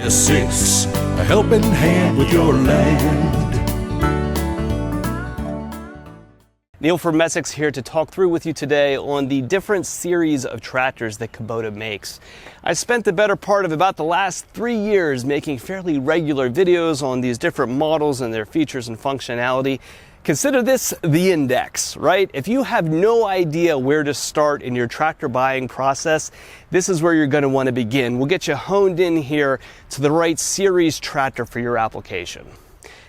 6, a helping hand with your land. Neil from Essex here to talk through with you today on the different series of tractors that Kubota makes. I spent the better part of about the last 3 years making fairly regular videos on these different models and their features and functionality. Consider this the index, right? If you have no idea where to start in your tractor buying process, this is where you're going to want to begin. We'll get you honed in here to the right series tractor for your application.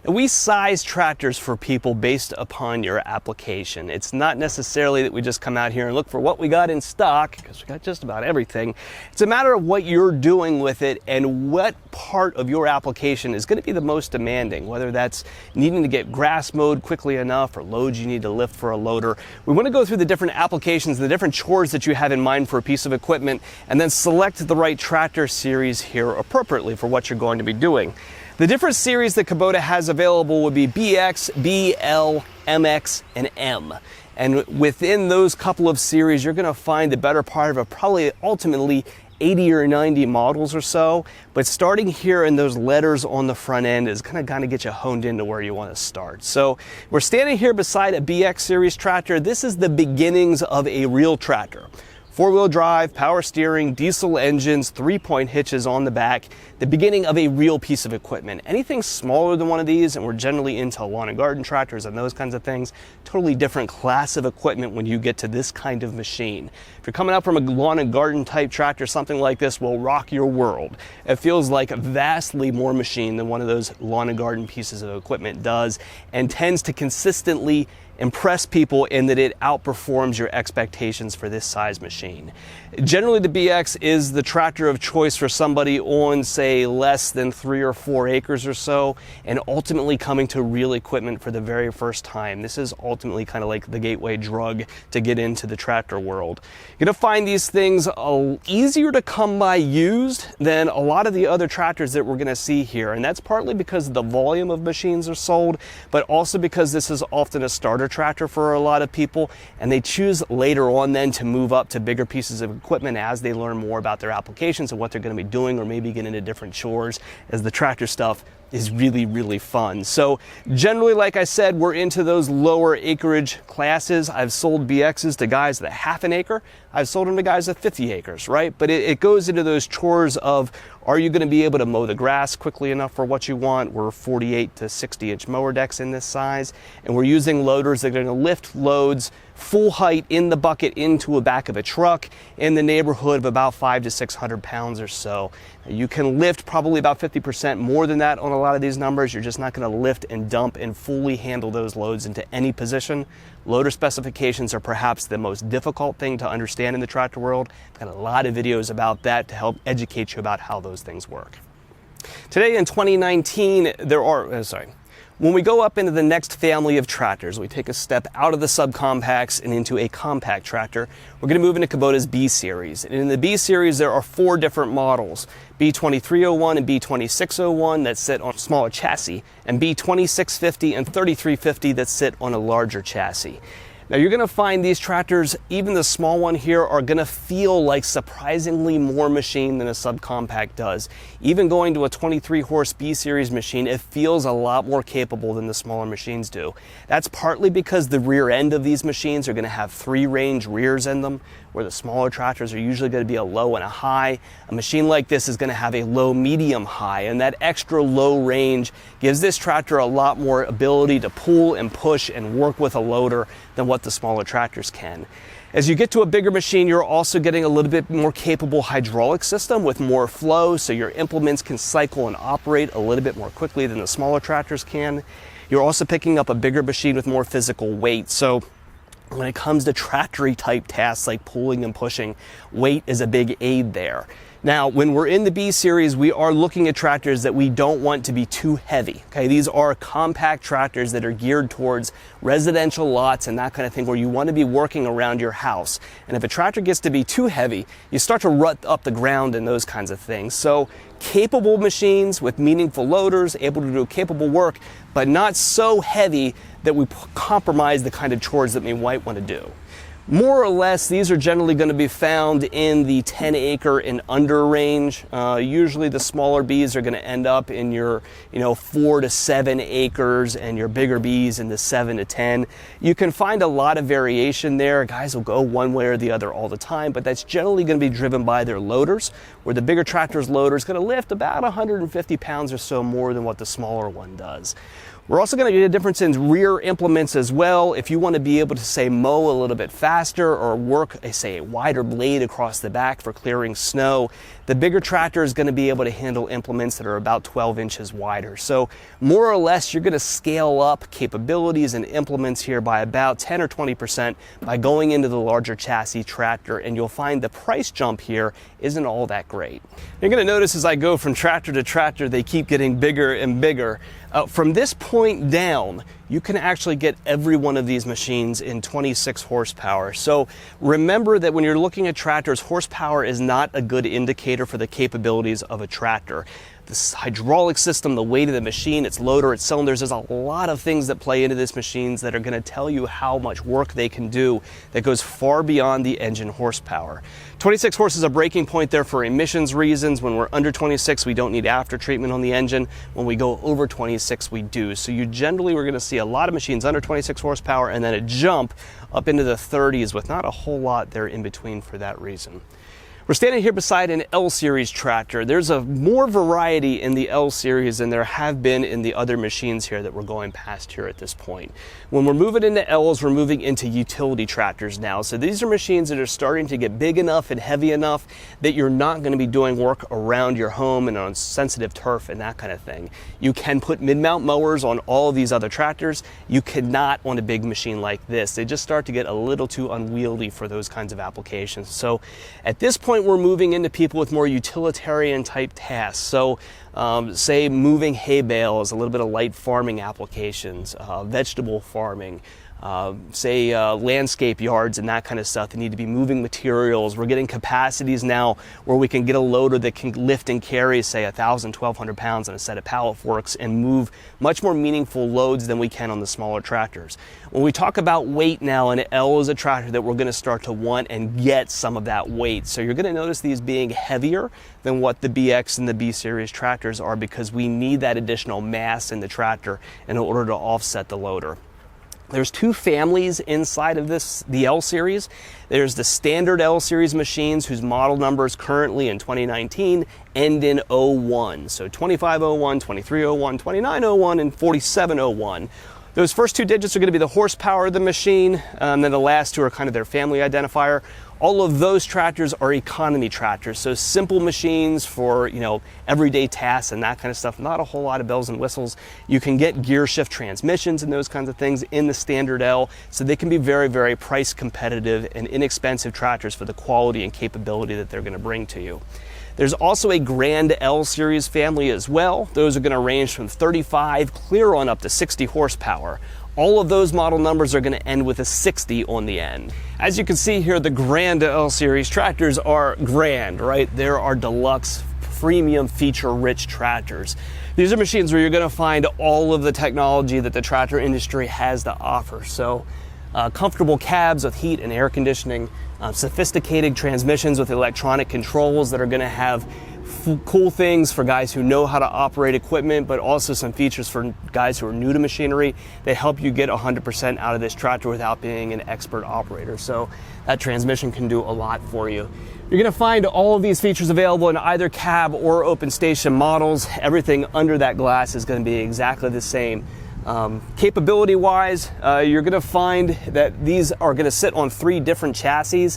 And we size tractors for people based upon your application. It's not necessarily that we just come out here and look for what we got in stock, because we got just about everything. It's a matter of what you're doing with it and what part of your application is going to be the most demanding, whether that's needing to get grass mowed quickly enough or loads you need to lift for a loader. We want to go through the different applications, the different chores that you have in mind for a piece of equipment, and then select the right tractor series here appropriately for what you're going to be doing. The different series that Kubota has available would be BX, BL, MX, and M. And within those couple of series, you're going to find the better part of probably ultimately 80 or 90 models or so. But starting here in those letters on the front end is going to kind of get you honed into where you want to start. So we're standing here beside a BX series tractor. This is the beginnings of a real tractor. 4-wheel drive, power steering, diesel engines, 3-point hitches on the back, the beginning of a real piece of equipment. Anything smaller than one of these, and we're generally into lawn and garden tractors and those kinds of things, totally different class of equipment when you get to this kind of machine. If you're coming up from a lawn and garden type tractor, something like this will rock your world. It feels like a vastly more machine than one of those lawn and garden pieces of equipment does, and tends to consistently impress people in that it outperforms your expectations for this size machine. Generally, the BX is the tractor of choice for somebody on, say, less than 3 or 4 acres or so, and ultimately coming to real equipment for the very first time. This is ultimately kind of like the gateway drug to get into the tractor world. You're going to find these things easier to come by used than a lot of the other tractors that we're going to see here, and that's partly because the volume of machines are sold, but also because this is often a starter tractor for a lot of people, and they choose later on then to move up to bigger pieces of equipment as they learn more about their applications and what they're going to be doing, or maybe get into different chores, as the tractor stuff is really, really fun. So generally, like I said, we're into those lower acreage classes. I've sold BXs to guys with 1/2 an acre. I've sold them to guys with 50 acres, right? But it goes into those chores of, are you going to be able to mow the grass quickly enough for what you want? We're 48 to 60 inch mower decks in this size, and we're using loaders that are going to lift loads full height in the bucket into a back of a truck in the neighborhood of about 500 to 600 pounds or so. You can lift probably about 50% more than that on a lot of these numbers. You're just not going to lift and dump and fully handle those loads into any position. Loader specifications are perhaps the most difficult thing to understand in the tractor world. I've got a lot of videos about that to help educate you about how those things work. Today in 2019, when we go up into the next family of tractors, we take a step out of the subcompacts and into a compact tractor. We're going to move into Kubota's B Series. And in the B Series, there are 4 different models. B2301 and B2601 that sit on a smaller chassis, and B2650 and 3350 that sit on a larger chassis. Now you're going to find these tractors, even the small one here, are going to feel like surprisingly more machine than a subcompact does. Even going to a 23 horse B Series machine, it feels a lot more capable than the smaller machines do. That's partly because the rear end of these machines are going to have 3 range rears in them, where the smaller tractors are usually going to be a low and a high. A machine like this is going to have a low, medium, high, and that extra low range gives this tractor a lot more ability to pull and push and work with a loader than what the smaller tractors can. As you get to a bigger machine, you're also getting a little bit more capable hydraulic system with more flow, so your implements can cycle and operate a little bit more quickly than the smaller tractors can. You're also picking up a bigger machine with more physical weight, so when it comes to tractory type tasks like pulling and pushing, weight is a big aid there. Now, when we're in the B Series, we are looking at tractors that we don't want to be too heavy. Okay, these are compact tractors that are geared towards residential lots and that kind of thing, where you want to be working around your house. And if a tractor gets to be too heavy, you start to rut up the ground and those kinds of things. So capable machines with meaningful loaders, able to do capable work, but not so heavy that we compromise the kind of chores that we might want to do. More or less, these are generally going to be found in the 10-acre and under range. Usually the smaller Bs are going to end up in your 4 to 7 acres, and your bigger Bs in the 7 to 10. You can find a lot of variation there. Guys will go one way or the other all the time, but that's generally going to be driven by their loaders, where the bigger tractor's loader is going to lift about 150 pounds or so more than what the smaller one does. We're also going to get a difference in rear implements as well. If you want to be able to, say, mow a little bit faster or work, say, a wider blade across the back for clearing snow, the bigger tractor is going to be able to handle implements that are about 12 inches wider. So more or less, you're going to scale up capabilities and implements here by about 10 or 20% by going into the larger chassis tractor, and you'll find the price jump here isn't all that great. You're going to notice as I go from tractor to tractor, they keep getting bigger and bigger. From this point down, you can actually get every one of these machines in 26 horsepower. So remember that when you're looking at tractors, horsepower is not a good indicator for the capabilities of a tractor. This hydraulic system, the weight of the machine, its loader, its cylinders, there's a lot of things that play into this machines that are going to tell you how much work they can do that goes far beyond the engine horsepower. 26 horse is a breaking point there for emissions reasons. When we're under 26, we don't need after treatment on the engine. When we go over 26, we do. So we're going to see a lot of machines under 26 horsepower and then a jump up into the 30s with not a whole lot there in between for that reason. We're standing here beside an L Series tractor. There's more variety in the L Series than there have been in the other machines here that we're going past here at this point. When we're moving into L's, we're moving into utility tractors now. So these are machines that are starting to get big enough and heavy enough that you're not going to be doing work around your home and on sensitive turf and that kind of thing. You can put mid-mount mowers on all of these other tractors. You cannot on a big machine like this. They just start to get a little too unwieldy for those kinds of applications. So at this point, we're moving into people with more utilitarian type tasks. So say moving hay bales, a little bit of light farming applications, vegetable farming, landscape yards and that kind of stuff. They need to be moving materials. We're getting capacities now where we can get a loader that can lift and carry, say, 1,000, 1,200 pounds on a set of pallet forks and move much more meaningful loads than we can on the smaller tractors. When we talk about weight now, an L is a tractor that we're going to start to want and get some of that weight. So you're going to notice these being heavier than what the BX and the B Series tractors are, because we need that additional mass in the tractor in order to offset the loader. There's two families inside of the L Series. There's the standard L Series machines whose model numbers currently in 2019 end in 01. So 2501, 2301, 2901, and 4701. Those first two digits are going to be the horsepower of the machine, and then the last two are kind of their family identifier. All of those tractors are economy tractors, so simple machines for everyday tasks and that kind of stuff. Not a whole lot of bells and whistles. You can get gear shift transmissions and those kinds of things in the standard L, so they can be very, very price competitive and inexpensive tractors for the quality and capability that they're going to bring to you. There's also a Grand L Series family as well. Those are going to range from 35 clear on up to 60 horsepower. All of those model numbers are going to end with a 60 on the end. As you can see here, the Grand L Series tractors are grand, right? There are deluxe, premium, feature-rich tractors. These are machines where you're going to find all of the technology that the tractor industry has to offer. So comfortable cabs with heat and air conditioning, sophisticated transmissions with electronic controls that are going to have cool things for guys who know how to operate equipment, but also some features for guys who are new to machinery. They help you get 100% out of this tractor without being an expert operator. So that transmission can do a lot for you. You're going to find all of these features available in either cab or open station models. Everything under that glass is going to be exactly the same. Capability wise, you're going to find that these are going to sit on 3 different chassis.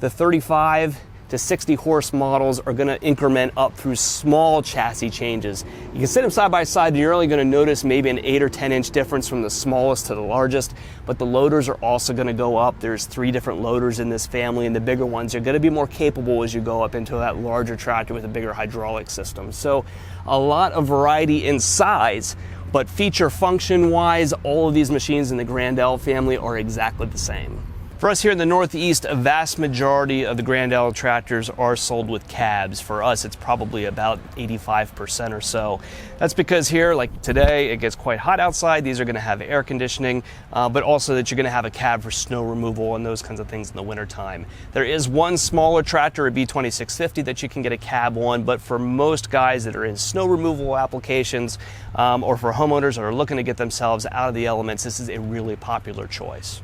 The 35 to 60 horse models are going to increment up through small chassis changes. You can sit them side by side and you're only going to notice maybe an 8 or 10 inch difference from the smallest to the largest, but the loaders are also going to go up. There's 3 different loaders in this family, and the bigger ones are going to be more capable as you go up into that larger tractor with a bigger hydraulic system. So a lot of variety in size, but feature function wise, all of these machines in the Grand L family are exactly the same. For us here in the Northeast, a vast majority of the Grand L tractors are sold with cabs. For us, it's probably about 85% or so. That's because here, like today, it gets quite hot outside. These are going to have air conditioning, but also that you're going to have a cab for snow removal and those kinds of things in the wintertime. There is one smaller tractor, a B2650, that you can get a cab on, but for most guys that are in snow removal applications or for homeowners that are looking to get themselves out of the elements, this is a really popular choice.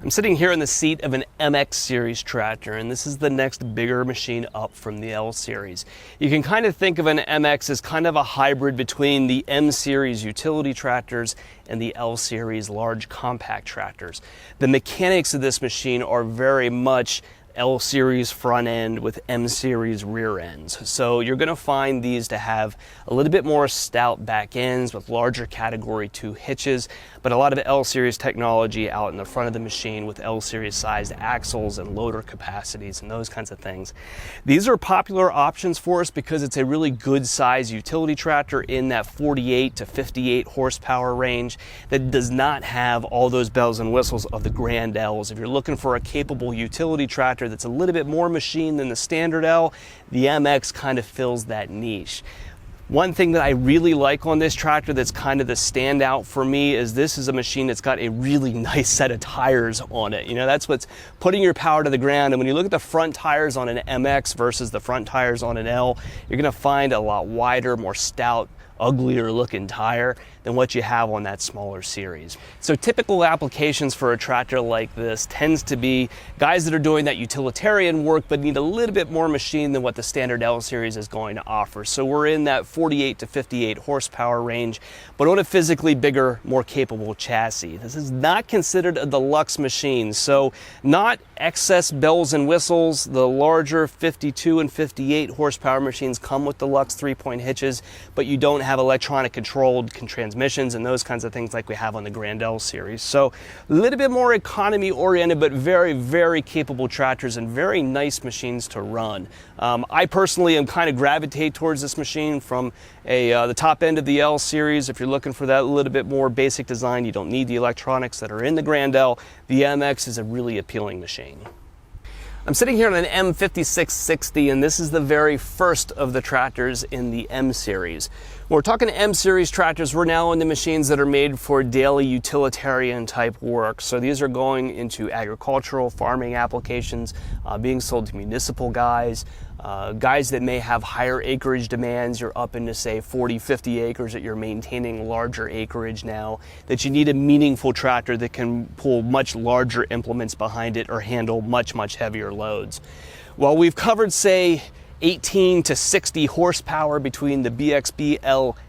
I'm sitting here in the seat of an MX Series tractor, and this is the next bigger machine up from the L Series. You can kind of think of an MX as kind of a hybrid between the M Series utility tractors and the L Series large compact tractors. The mechanics of this machine are very much L Series front end with M Series rear ends. So you're going to find these to have a little bit more stout back ends with larger category 2 hitches, but a lot of L Series technology out in the front of the machine with L Series sized axles and loader capacities and those kinds of things. These are popular options for us because it's a really good size utility tractor in that 48 to 58 horsepower range that does not have all those bells and whistles of the Grand L's. If you're looking for a capable utility tractor that's a little bit more machine than the standard L, the MX kind of fills that niche. One thing that I really like on this tractor that's kind of the standout for me is this is a machine that's got a really nice set of tires on it. You know, that's what's putting your power to the ground. And when you look at the front tires on an MX versus the front tires on an L, you're going to find a lot wider, more stout, uglier looking tire than what you have on that smaller series. So typical applications for a tractor like this tends to be guys that are doing that utilitarian work but need a little bit more machine than what the standard L Series is going to offer. So we're in that 48 to 58 horsepower range, but on a physically bigger, more capable chassis. This is not considered a deluxe machine, so not excess bells and whistles. The larger 52 and 58 horsepower machines come with deluxe 3-point hitches, but you don't have electronic controlled transmissions and those kinds of things like we have on the Grand L Series. So a little bit more economy oriented, but very, very capable tractors and very nice machines to run. I personally am kind of gravitate towards this machine from the top end of the L Series. If you're looking for that little bit more basic design, you don't need the electronics that are in the Grand L. The MX is a really appealing machine. I'm sitting here on an M5660, and this is the very first of the tractors in the M Series. When we're talking M Series tractors, we're now in the machines that are made for daily utilitarian type work. So these are going into agricultural, farming applications, being sold to municipal guys, guys that may have higher acreage demands. You're up into, say, 40, 50 acres that you're maintaining larger acreage now, that you need a meaningful tractor that can pull much larger implements behind it or handle much, much heavier loads. While we've covered, say, 18 to 60 horsepower between the BX-B-L-MX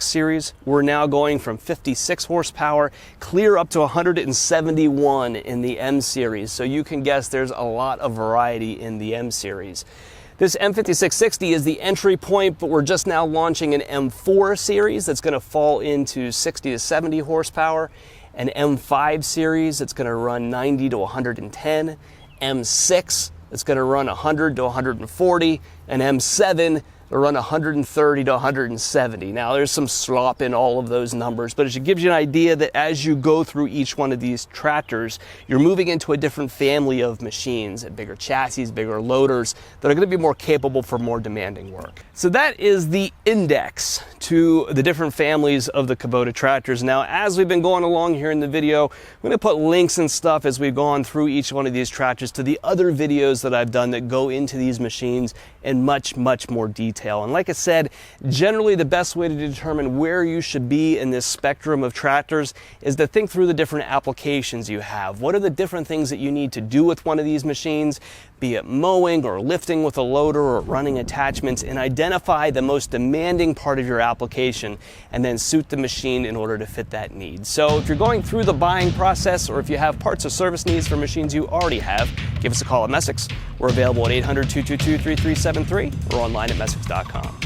series, we're now going from 56 horsepower clear up to 171 in the M series. So you can guess there's a lot of variety in the M series. This M5660 is the entry point, but we're just now launching an M4 series that's going to fall into 60 to 70 horsepower, an M5 series that's going to run 90 to 110, M6 it's going to run 100 to 140, and M7 will run 130 to 170. Now there's some slop in all of those numbers, but it gives you an idea that as you go through each one of these tractors, you're moving into a different family of machines, bigger chassis, bigger loaders that are going to be more capable for more demanding work. So that is the index to the different families of the Kubota tractors. Now, as we've been going along here in the video, I'm going to put links and stuff as we've gone through each one of these tractors to the other videos that I've done that go into these machines in much, much more detail. And like I said, generally the best way to determine where you should be in this spectrum of tractors is to think through the different applications you have. What are the different things that you need to do with one of these machines, be it mowing or lifting with a loader or running attachments, and identify the most demanding part of your application and then suit the machine in order to fit that need. So if you're going through the buying process or if you have parts or service needs for machines you already have, give us a call at Messick's. We're available at 800-222-3373 or online at messick's.com.